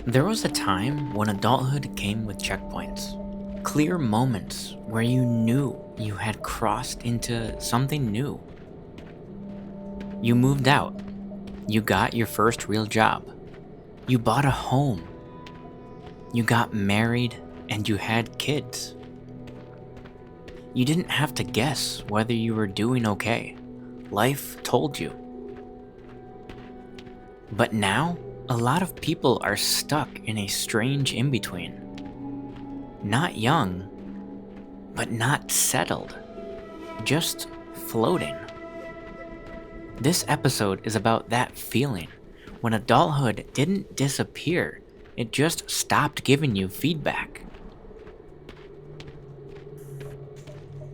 There was a time when adulthood came with checkpoints. Clear moments where you knew you had crossed into something new. You moved out. You got your first real job. You bought a home. You got married and you had kids. You didn't have to guess whether you were doing okay. Life told you. But now, a lot of people are stuck in a strange in-between. Not young, but not settled. Just floating. This episode is about that feeling when adulthood didn't disappear, it just stopped giving you feedback.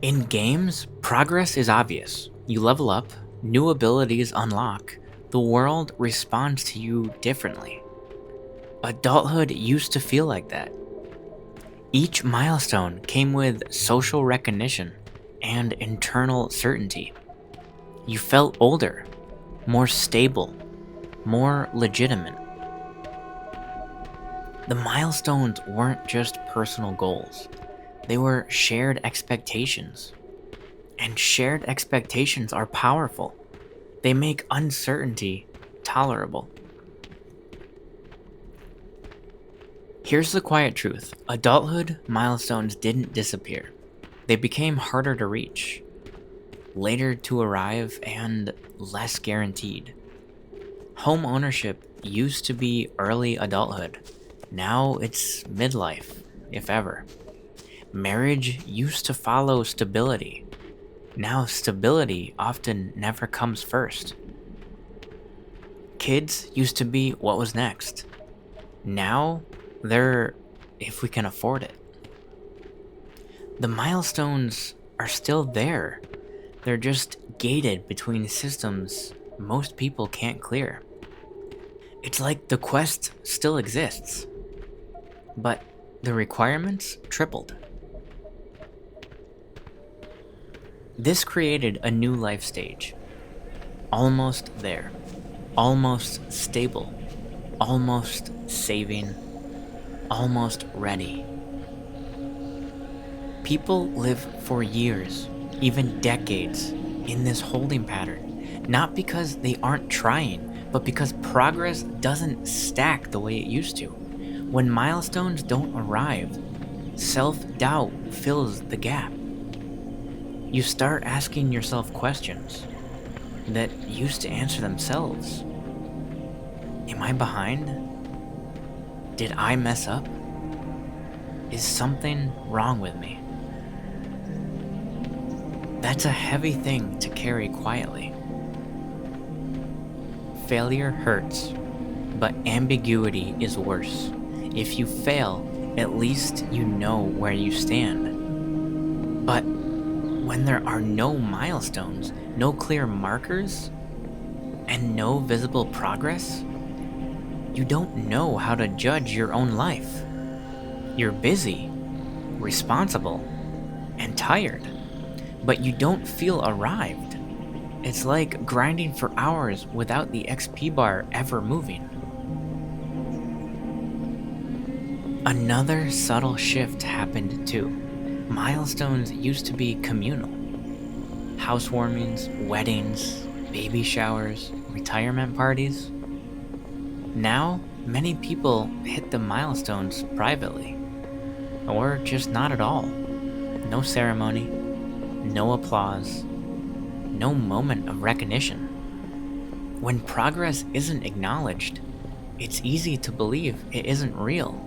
In games, progress is obvious. You level up, new abilities unlock, the world responds to you differently. Adulthood used to feel like that. Each milestone came with social recognition and internal certainty. You felt older, more stable, more legitimate. The milestones weren't just personal goals, they were shared expectations. And shared expectations are powerful. They make uncertainty tolerable. Here's the quiet truth. Adulthood milestones didn't disappear. They became harder to reach, later to arrive, and less guaranteed. Home ownership used to be early adulthood. Now it's midlife, if ever. Marriage used to follow stability. Now stability often never comes first. Kids used to be what was next. Now they're if we can afford it. The milestones are still there. They're just gated between systems most people can't clear. It's like the quest still exists, but the requirements tripled. This created a new life stage. Almost there. Almost stable. Almost saving. Almost ready. People live for years, even decades, in this holding pattern. Not because they aren't trying, but because progress doesn't stack the way it used to. When milestones don't arrive, self-doubt fills the gap. You start asking yourself questions that used to answer themselves. Am I behind? Did I mess up? Is something wrong with me? That's a heavy thing to carry quietly. Failure hurts, but ambiguity is worse. If you fail, at least you know where you stand. But when there are no milestones, no clear markers, and no visible progress, you don't know how to judge your own life. You're busy, responsible, and tired, but you don't feel arrived. It's like grinding for hours without the XP bar ever moving. Another subtle shift happened too. Milestones used to be communal. Housewarmings, weddings, baby showers, retirement parties. Now, many people hit the milestones privately, or just not at all. No ceremony, no applause, no moment of recognition. When progress isn't acknowledged, it's easy to believe it isn't real.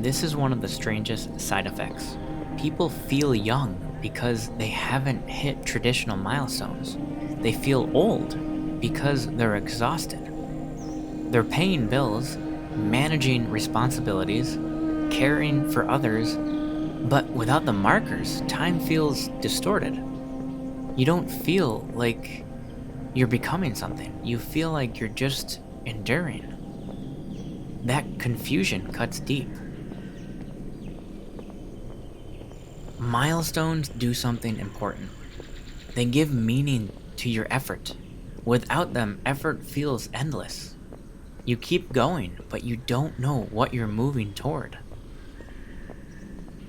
This is one of the strangest side effects. People feel young because they haven't hit traditional milestones. They feel old because they're exhausted. They're paying bills, managing responsibilities, caring for others, but without the markers, time feels distorted. You don't feel like you're becoming something. You feel like you're just enduring. That confusion cuts deep. Milestones do something important. They give meaning to your effort. Without them, effort feels endless. You keep going, but you don't know what you're moving toward.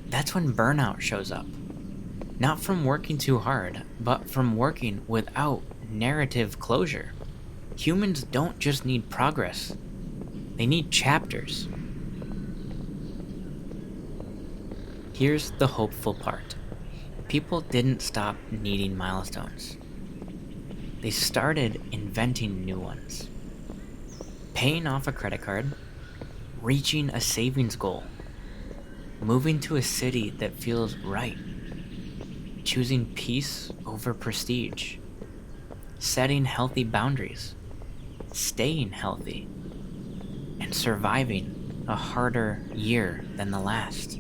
That's when burnout shows up. Not from working too hard, but from working without narrative closure. Humans don't just need progress, they need chapters. Here's the hopeful part. People didn't stop needing milestones. They started inventing new ones. Paying off a credit card, reaching a savings goal, moving to a city that feels right, choosing peace over prestige, setting healthy boundaries, staying healthy, and surviving a harder year than the last.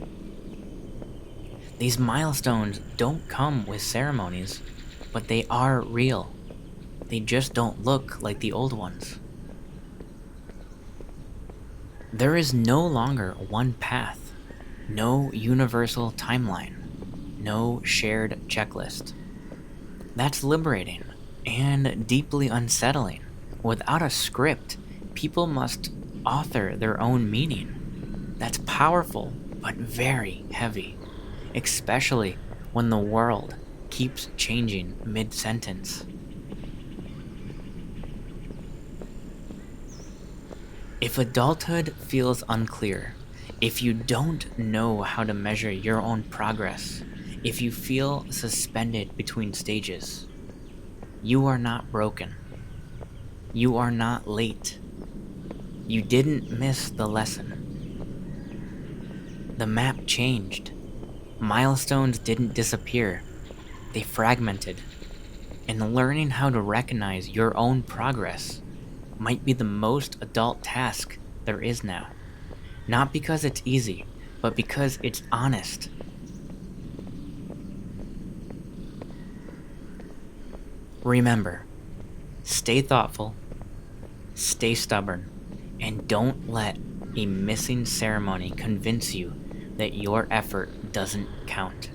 These milestones don't come with ceremonies, but they are real. They just don't look like the old ones. There is no longer one path, no universal timeline, no shared checklist. That's liberating and deeply unsettling. Without a script, people must author their own meaning. That's powerful, but very heavy, especially when the world keeps changing mid-sentence. If adulthood feels unclear, if you don't know how to measure your own progress, if you feel suspended between stages, you are not broken. You are not late. You didn't miss the lesson. The map changed. Milestones didn't disappear. They fragmented. And learning how to recognize your own progress might be the most adult task there is now. Not because it's easy, but because it's honest. Remember, stay thoughtful, stay stubborn, and don't let a missing ceremony convince you that your effort doesn't count.